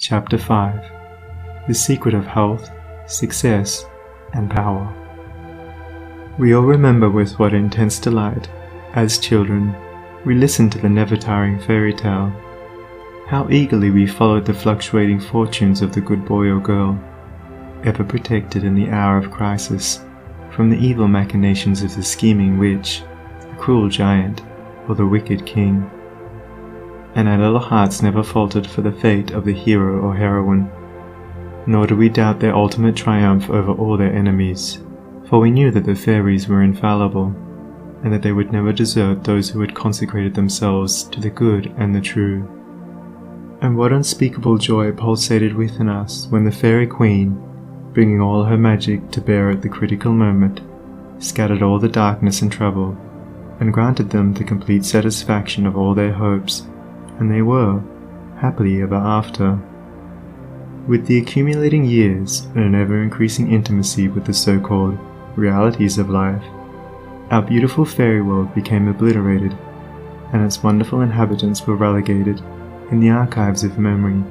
Chapter 5 The Secret of Health, Success, and Power. We all remember with what intense delight, as children, we listened to the never-tiring fairy tale. How eagerly we followed the fluctuating fortunes of the good boy or girl, ever protected in the hour of crisis from the evil machinations of the scheming witch, the cruel giant, or the wicked king. And our little hearts never faltered for the fate of the hero or heroine, nor do we doubt their ultimate triumph over all their enemies, for we knew that the fairies were infallible, and that they would never desert those who had consecrated themselves to the good and the true. And what unspeakable joy pulsated within us when the fairy queen, bringing all her magic to bear at the critical moment, scattered all the darkness and trouble, and granted them the complete satisfaction of all their hopes, and they were, happily ever after. With the accumulating years and an ever-increasing intimacy with the so-called realities of life, our beautiful fairy world became obliterated, and its wonderful inhabitants were relegated, in the archives of memory,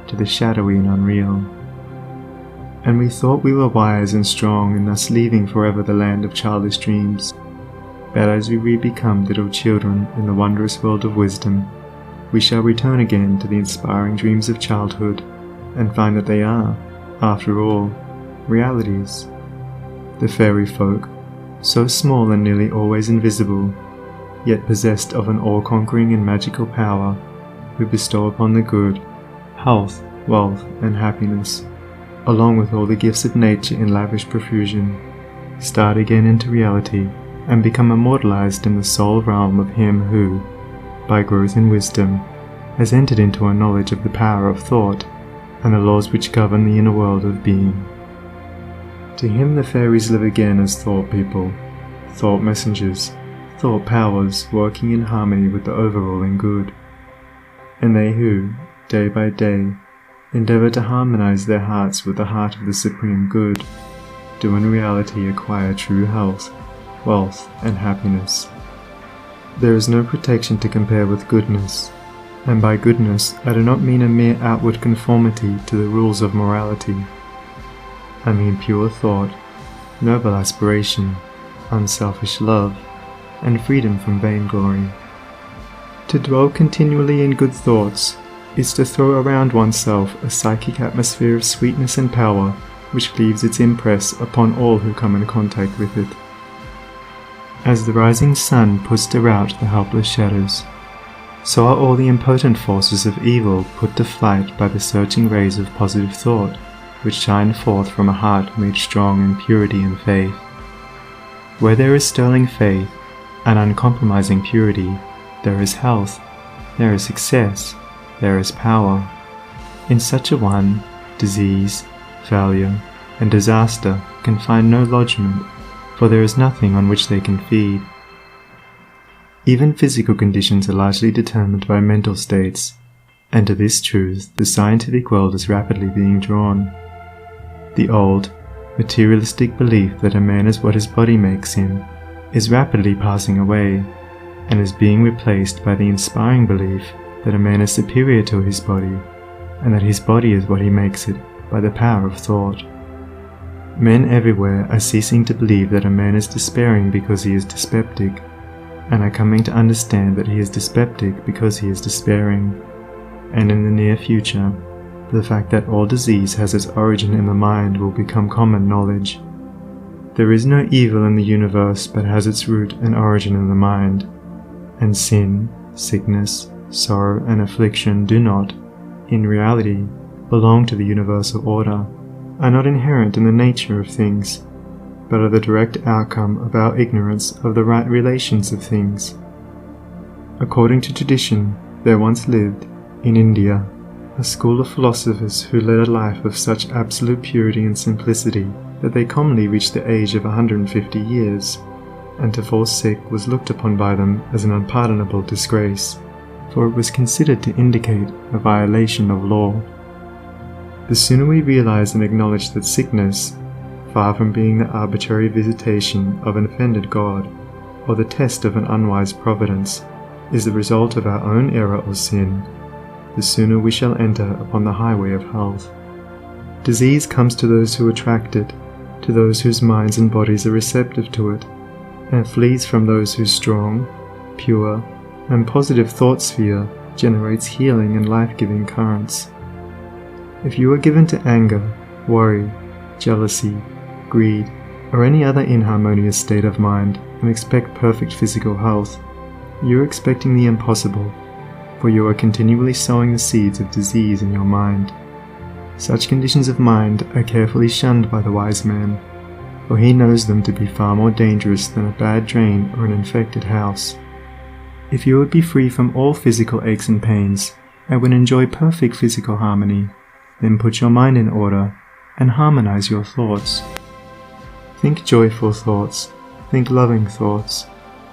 to the shadowy and unreal. And we thought we were wise and strong in thus leaving forever the land of childish dreams. But as we re-become little children in the wondrous world of wisdom, we shall return again to the inspiring dreams of childhood, and find that they are, after all, realities. The fairy folk, so small and nearly always invisible, yet possessed of an all-conquering and magical power, who bestow upon the good, health, wealth, and happiness, along with all the gifts of nature in lavish profusion, start again into reality, and become immortalized in the soul realm of him who, by growth in wisdom, has entered into a knowledge of the power of thought and the laws which govern the inner world of being. To him the fairies live again as thought people, thought messengers, thought powers working in harmony with the overruling good. And they who, day by day, endeavor to harmonize their hearts with the heart of the supreme good, do in reality acquire true health, wealth, and happiness. There is no protection to compare with goodness, and by goodness I do not mean a mere outward conformity to the rules of morality. I mean pure thought, noble aspiration, unselfish love, and freedom from vainglory. To dwell continually in good thoughts is to throw around oneself a psychic atmosphere of sweetness and power which leaves its impress upon all who come in contact with it. As the rising sun puts to rout the helpless shadows, so are all the impotent forces of evil put to flight by the searching rays of positive thought, which shine forth from a heart made strong in purity and faith. Where there is sterling faith and uncompromising purity, there is health, there is success, there is power. In such a one, disease, failure, and disaster can find no lodgment, for there is nothing on which they can feed. Even physical conditions are largely determined by mental states, and to this truth the scientific world is rapidly being drawn. The old, materialistic belief that a man is what his body makes him is rapidly passing away, and is being replaced by the inspiring belief that a man is superior to his body, and that his body is what he makes it by the power of thought. Men everywhere are ceasing to believe that a man is despairing because he is dyspeptic, and are coming to understand that he is dyspeptic because he is despairing. And in the near future, the fact that all disease has its origin in the mind will become common knowledge. There is no evil in the universe but has its root and origin in the mind, and sin, sickness, sorrow, and affliction do not, in reality, belong to the universal order, are not inherent in the nature of things, but are the direct outcome of our ignorance of the right relations of things. According to tradition, there once lived, in India, a school of philosophers who led a life of such absolute purity and simplicity that they commonly reached the age of 150 years, and to fall sick was looked upon by them as an unpardonable disgrace, for it was considered to indicate a violation of law. The sooner we realize and acknowledge that sickness, far from being the arbitrary visitation of an offended God, or the test of an unwise providence, is the result of our own error or sin, the sooner we shall enter upon the highway of health. Disease comes to those who attract it, to those whose minds and bodies are receptive to it, and flees from those whose strong, pure, and positive thought sphere generates healing and life-giving currents. If you are given to anger, worry, jealousy, greed, or any other inharmonious state of mind and expect perfect physical health, you are expecting the impossible, for you are continually sowing the seeds of disease in your mind. Such conditions of mind are carefully shunned by the wise man, for he knows them to be far more dangerous than a bad drain or an infected house. If you would be free from all physical aches and pains, and would enjoy perfect physical harmony, then put your mind in order and harmonize your thoughts. Think joyful thoughts, think loving thoughts.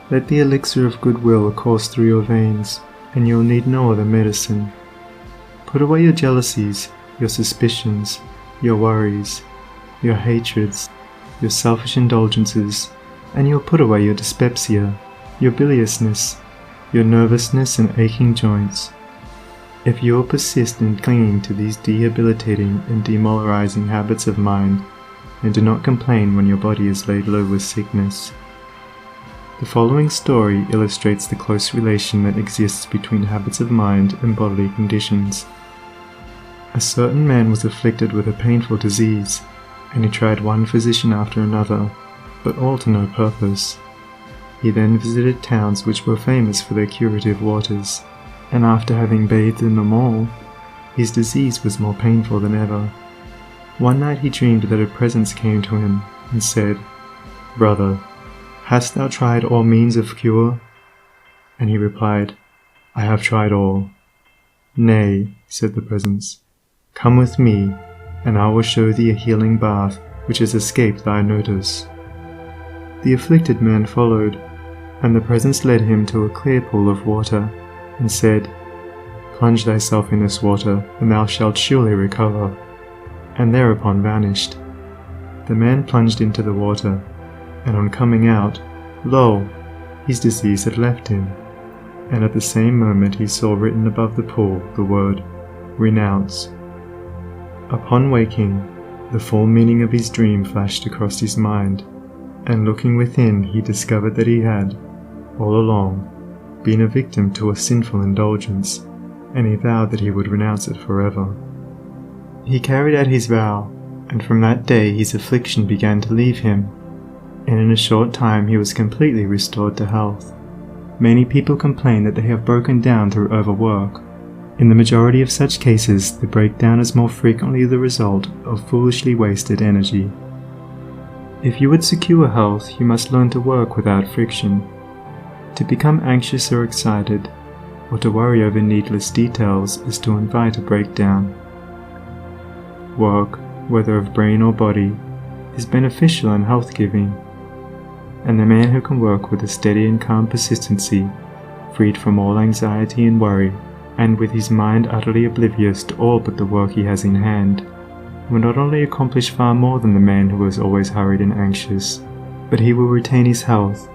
Let the elixir of goodwill course through your veins, and you'll need no other medicine. Put away your jealousies, your suspicions, your worries, your hatreds, your selfish indulgences, and you'll put away your dyspepsia, your biliousness, your nervousness and aching joints. If you will persist in clinging to these debilitating and demoralizing habits of mind, and do not complain when your body is laid low with sickness. The following story illustrates the close relation that exists between habits of mind and bodily conditions. A certain man was afflicted with a painful disease, and he tried one physician after another, but all to no purpose. He then visited towns which were famous for their curative waters, and after having bathed in them all, his disease was more painful than ever. One night he dreamed that a presence came to him and said, "Brother, hast thou tried all means of cure?" And he replied, "I have tried all." "Nay," said the presence, "come with me, and I will show thee a healing bath which has escaped thy notice." The afflicted man followed, and the presence led him to a clear pool of water, and said, "Plunge thyself in this water, and thou shalt surely recover," and thereupon vanished. The man plunged into the water, and on coming out, lo! His disease had left him, and at the same moment he saw written above the pool the word, "Renounce." Upon waking, the full meaning of his dream flashed across his mind, and looking within he discovered that he had, all along, been a victim to a sinful indulgence, and he vowed that he would renounce it forever. He carried out his vow, and from that day his affliction began to leave him, and in a short time he was completely restored to health. Many people complain that they have broken down through overwork. In the majority of such cases, the breakdown is more frequently the result of foolishly wasted energy. If you would secure health, you must learn to work without friction. To become anxious or excited, or to worry over needless details, is to invite a breakdown. Work, whether of brain or body, is beneficial and health-giving, and the man who can work with a steady and calm persistency, freed from all anxiety and worry, and with his mind utterly oblivious to all but the work he has in hand, will not only accomplish far more than the man who is always hurried and anxious, but he will retain his health,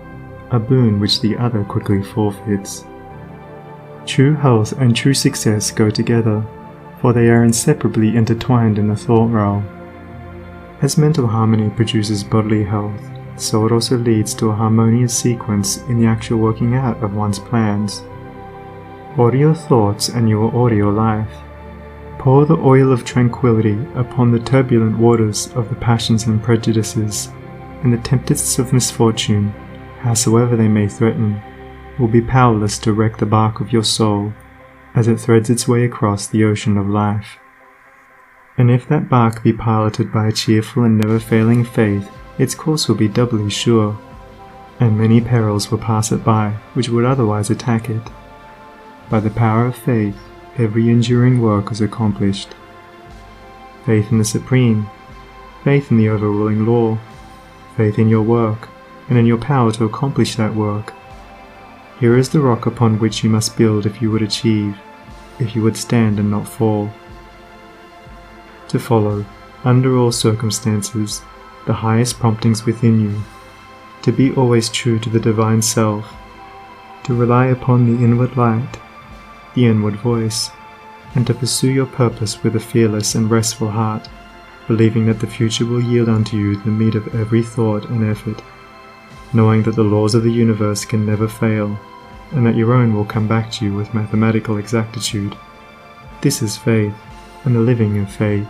a boon which the other quickly forfeits. True health and true success go together, for they are inseparably intertwined in the thought realm. As mental harmony produces bodily health, so it also leads to a harmonious sequence in the actual working out of one's plans. Order your thoughts and you will order your life. Pour the oil of tranquility upon the turbulent waters of the passions and prejudices, and the tempests of misfortune, howsoever they may threaten, will be powerless to wreck the bark of your soul as it threads its way across the ocean of life. And if that bark be piloted by a cheerful and never-failing faith, its course will be doubly sure, and many perils will pass it by which would otherwise attack it. By the power of faith, every enduring work is accomplished. Faith in the Supreme, faith in the overruling law, faith in your work, and in your power to accomplish that work. Here is the rock upon which you must build if you would achieve, if you would stand and not fall. To follow, under all circumstances, the highest promptings within you, to be always true to the divine self, to rely upon the inward light, the inward voice, and to pursue your purpose with a fearless and restful heart, believing that the future will yield unto you the meed of every thought and effort, knowing that the laws of the universe can never fail, and that your own will come back to you with mathematical exactitude. This is faith, and the living of faith.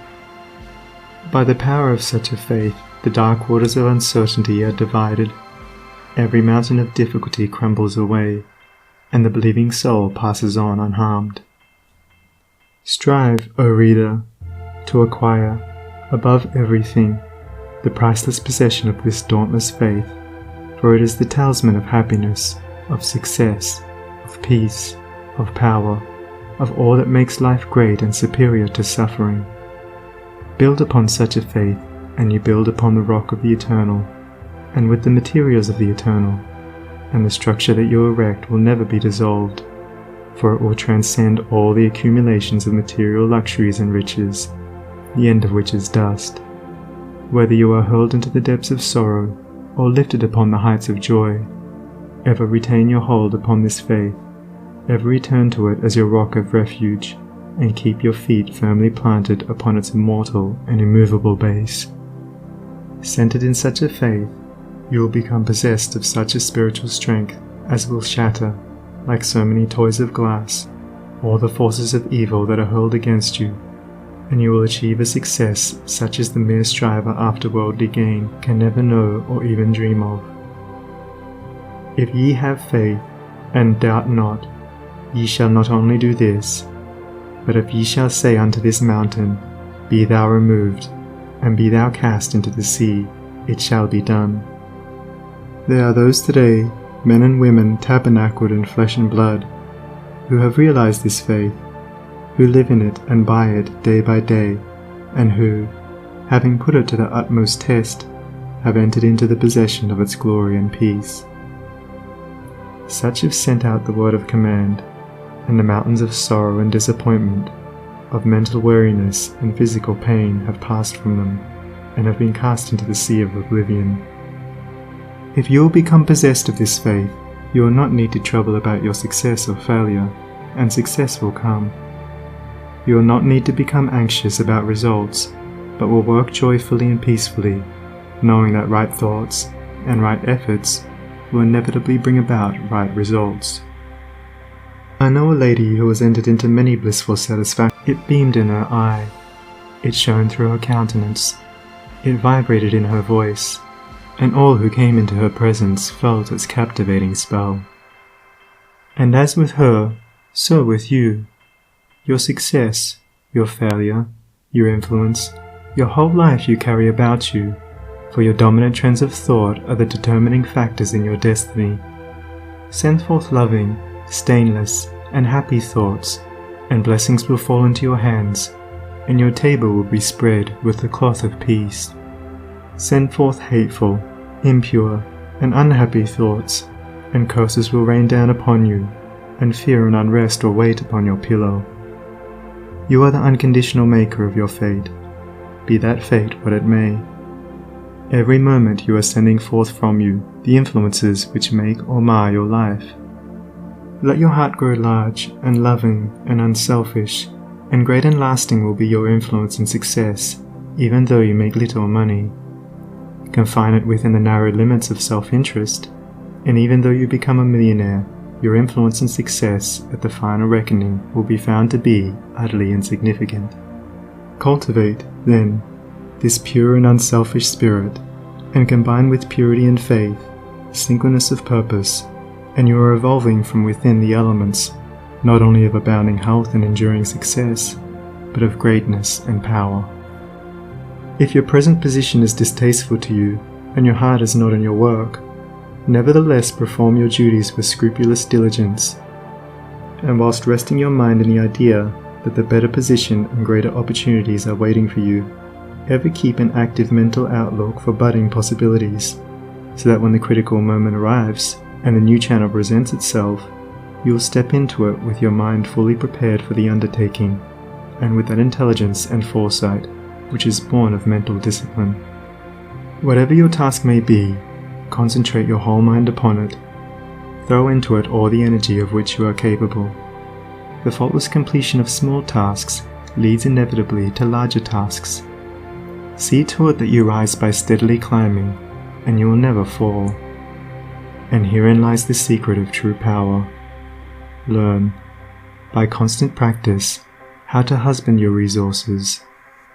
By the power of such a faith, the dark waters of uncertainty are divided, every mountain of difficulty crumbles away, and the believing soul passes on unharmed. Strive, O reader, to acquire, above everything, the priceless possession of this dauntless faith, for it is the talisman of happiness, of success, of peace, of power, of all that makes life great and superior to suffering. Build upon such a faith, and you build upon the rock of the eternal, and with the materials of the eternal, and the structure that you erect will never be dissolved, for it will transcend all the accumulations of material luxuries and riches, the end of which is dust. Whether you are hurled into the depths of sorrow, or lifted upon the heights of joy, ever retain your hold upon this faith, ever return to it as your rock of refuge, and keep your feet firmly planted upon its immortal and immovable base. Centered in such a faith, you will become possessed of such a spiritual strength as will shatter, like so many toys of glass, all the forces of evil that are hurled against you, and you will achieve a success such as the mere striver after worldly gain can never know or even dream of. If ye have faith, and doubt not, ye shall not only do this, but if ye shall say unto this mountain, Be thou removed, and be thou cast into the sea, it shall be done. There are those today, men and women tabernacled in flesh and blood, who have realized this faith, who live in it and by it day by day, and who, having put it to the utmost test, have entered into the possession of its glory and peace. Such have sent out the word of command, and the mountains of sorrow and disappointment, of mental weariness and physical pain have passed from them, and have been cast into the sea of oblivion. If you will become possessed of this faith, you will not need to trouble about your success or failure, and success will come. You will not need to become anxious about results, but will work joyfully and peacefully, knowing that right thoughts and right efforts will inevitably bring about right results. I know a lady who has entered into many blissful satisfaction. It beamed in her eye, it shone through her countenance, it vibrated in her voice, and all who came into her presence felt its captivating spell. And as with her, so with you. Your success, your failure, your influence, your whole life you carry about you, for your dominant trends of thought are the determining factors in your destiny. Send forth loving, stainless, and happy thoughts, and blessings will fall into your hands, and your table will be spread with the cloth of peace. Send forth hateful, impure, and unhappy thoughts, and curses will rain down upon you, and fear and unrest will wait upon your pillow. You are the unconditional maker of your fate, be that fate what it may. Every moment you are sending forth from you the influences which make or mar your life. Let your heart grow large and loving and unselfish, and great and lasting will be your influence and success, even though you make little money. Confine it within the narrow limits of self-interest, and even though you become a millionaire, your influence and success at the final reckoning will be found to be utterly insignificant. Cultivate, then, this pure and unselfish spirit, and combine with purity and faith, singleness of purpose, and you are evolving from within the elements, not only of abounding health and enduring success, but of greatness and power. If your present position is distasteful to you, and your heart is not in your work, nevertheless perform your duties with scrupulous diligence, and whilst resting your mind in the idea that the better position and greater opportunities are waiting for you, ever keep an active mental outlook for budding possibilities, so that when the critical moment arrives, and the new channel presents itself, you will step into it with your mind fully prepared for the undertaking, and with that intelligence and foresight which is born of mental discipline. Whatever your task may be, concentrate your whole mind upon it. Throw into it all the energy of which you are capable. The faultless completion of small tasks leads inevitably to larger tasks. See to it that you rise by steadily climbing, and you will never fall. And herein lies the secret of true power. Learn, by constant practice, how to husband your resources,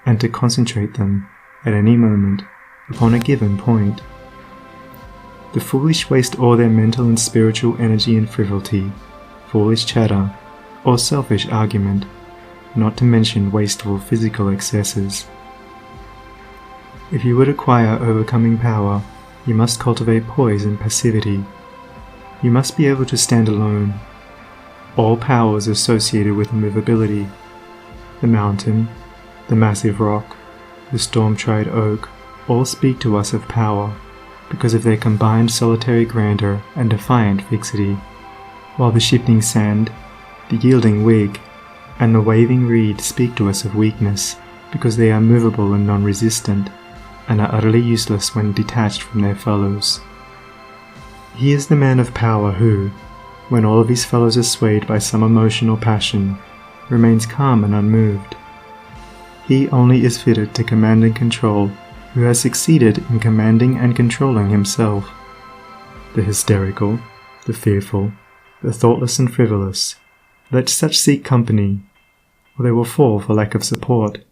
and to concentrate them, at any moment, upon a given point. The foolish waste all their mental and spiritual energy in frivolity, foolish chatter, or selfish argument, not to mention wasteful physical excesses. If you would acquire overcoming power, you must cultivate poise and passivity. You must be able to stand alone. All power is associated with immovability. The mountain, the massive rock, the storm-tried oak, all speak to us of power, because of their combined solitary grandeur and defiant fixity, while the shifting sand, the yielding twig, and the waving reed speak to us of weakness, because they are movable and non-resistant, and are utterly useless when detached from their fellows. He is the man of power who, when all of his fellows are swayed by some emotion or passion, remains calm and unmoved. He only is fitted to command and control who has succeeded in commanding and controlling himself. The hysterical, the fearful, the thoughtless and frivolous, let such seek company, or they will fall for lack of support.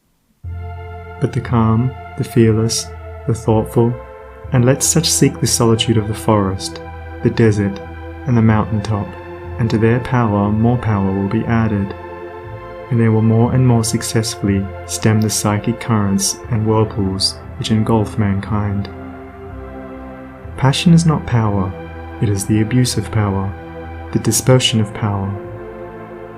But the calm, the fearless, the thoughtful, and let such seek the solitude of the forest, the desert, and the mountain top, and to their power more power will be added, and they will more and more successfully stem the psychic currents and whirlpools which engulf mankind. Passion is not power, it is the abuse of power, the dispersion of power.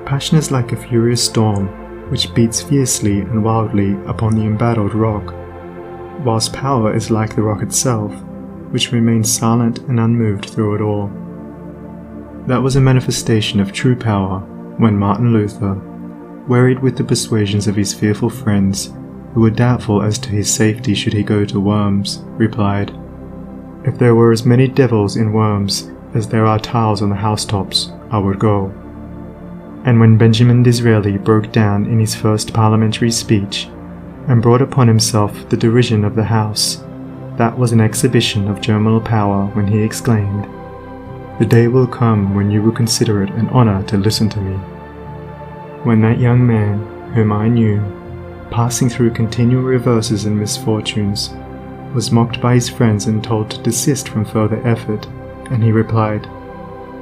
Passion is like a furious storm which beats fiercely and wildly upon the embattled rock, whilst power is like the rock itself, which remains silent and unmoved through it all. That was a manifestation of true power when Martin Luther, wearied with the persuasions of his fearful friends, who were doubtful as to his safety should he go to Worms, replied, "If there were as many devils in Worms as there are tiles on the housetops, I would go." And when Benjamin Disraeli broke down in his first parliamentary speech, and brought upon himself the derision of the House, that was an exhibition of germinal power when he exclaimed, "The day will come when you will consider it an honour to listen to me." When that young man, whom I knew, passing through continual reverses and misfortunes, was mocked by his friends and told to desist from further effort, and he replied,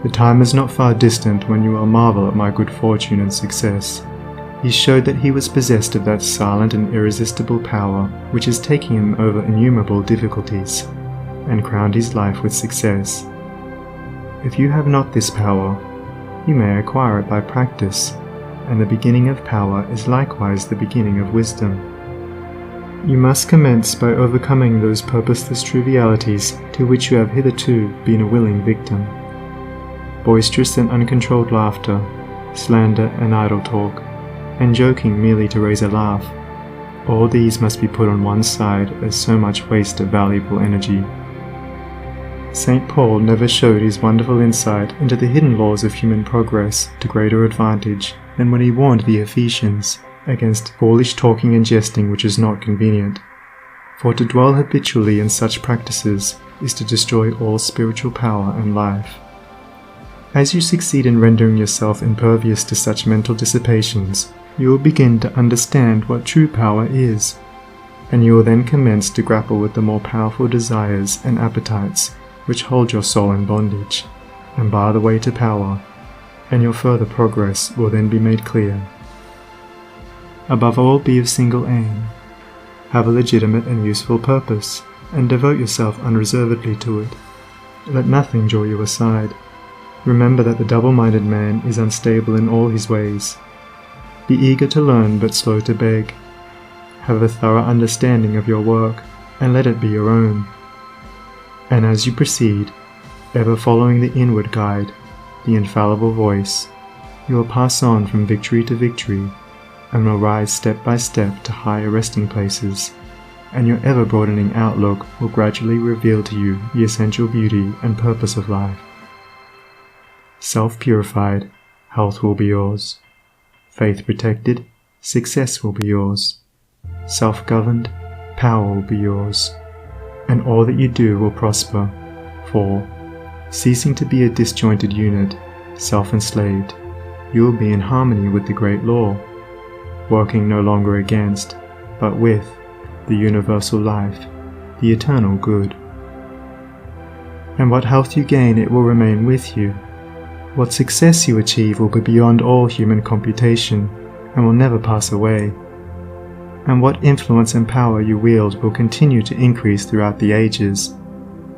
"The time is not far distant when you will marvel at my good fortune and success," he showed that he was possessed of that silent and irresistible power which is taking him over innumerable difficulties, and crowned his life with success. If you have not this power, you may acquire it by practice, and the beginning of power is likewise the beginning of wisdom. You must commence by overcoming those purposeless trivialities to which you have hitherto been a willing victim. Boisterous and uncontrolled laughter, slander and idle talk, and joking merely to raise a laugh, all these must be put on one side as so much waste of valuable energy. St. Paul never showed his wonderful insight into the hidden laws of human progress to greater advantage than when he warned the Ephesians against foolish talking and jesting which is not convenient. For to dwell habitually in such practices is to destroy all spiritual power and life. As you succeed in rendering yourself impervious to such mental dissipations, you will begin to understand what true power is, and you will then commence to grapple with the more powerful desires and appetites which hold your soul in bondage, and bar the way to power, and your further progress will then be made clear. Above all, be of single aim. Have a legitimate and useful purpose, and devote yourself unreservedly to it. Let nothing draw you aside. Remember that the double-minded man is unstable in all his ways. Be eager to learn but slow to beg. Have a thorough understanding of your work, and let it be your own. And as you proceed, ever following the inward guide, the infallible voice, you will pass on from victory to victory, and will rise step by step to higher resting places, and your ever-broadening outlook will gradually reveal to you the essential beauty and purpose of life. Self-purified, health will be yours. faith protected, success will be yours. Self-governed, power will be yours. And all that you do will prosper, for, ceasing to be a disjointed unit, self-enslaved, you will be in harmony with the great law, working no longer against, but with, the universal life, the eternal good. And what health you gain, it will remain with you. What success you achieve will be beyond all human computation, and will never pass away. And what influence and power you wield will continue to increase throughout the ages,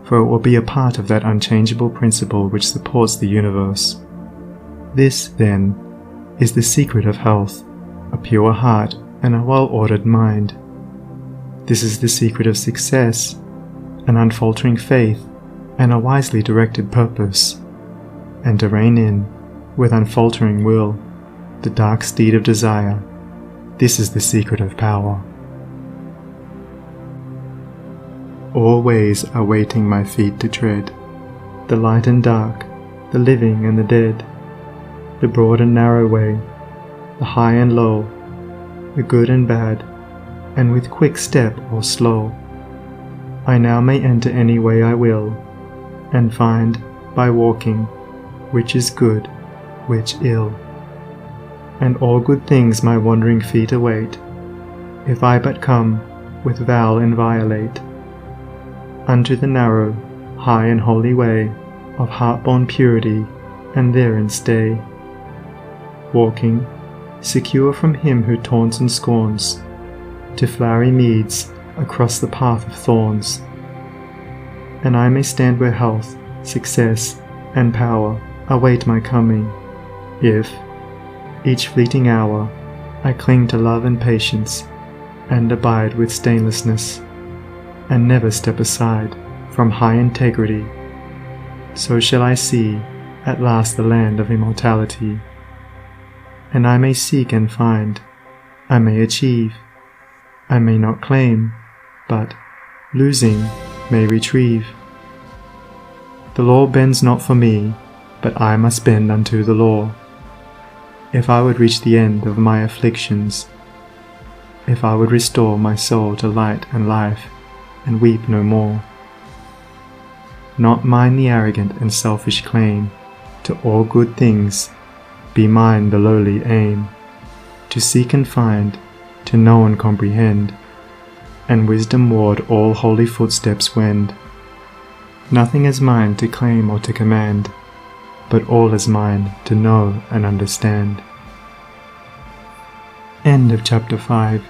for it will be a part of that unchangeable principle which supports the universe. This, then, is the secret of health, a pure heart and a well-ordered mind. This is the secret of success, an unfaltering faith and a wisely directed purpose, and to rein in, with unfaltering will, the dark steed of desire. This is the secret of power. All ways are waiting my feet to tread, the light and dark, the living and the dead, the broad and narrow way, the high and low, the good and bad, and with quick step or slow, I now may enter any way I will, and find, by walking, which is good, which ill. And all good things my wandering feet await, if I but come, with vow inviolate, unto the narrow, high and holy way of heart-born purity, and therein stay, walking, secure from him who taunts and scorns, to flowery meads across the path of thorns. And I may stand where health, success, and power await my coming, if, each fleeting hour, I cling to love and patience, and abide with stainlessness, and never step aside from high integrity. So shall I see at last the land of immortality. And I may seek and find, I may achieve, I may not claim, but, losing, may retrieve. The law bends not for me, but I must bend unto the law. If I would reach the end of my afflictions, if I would restore my soul to light and life, and weep no more. Not mine the arrogant and selfish claim to all good things, be mine the lowly aim, to seek and find, to know and comprehend, and wisdom-ward all holy footsteps wend. Nothing is mine to claim or to command, but all is mine to know and understand. End of chapter 5.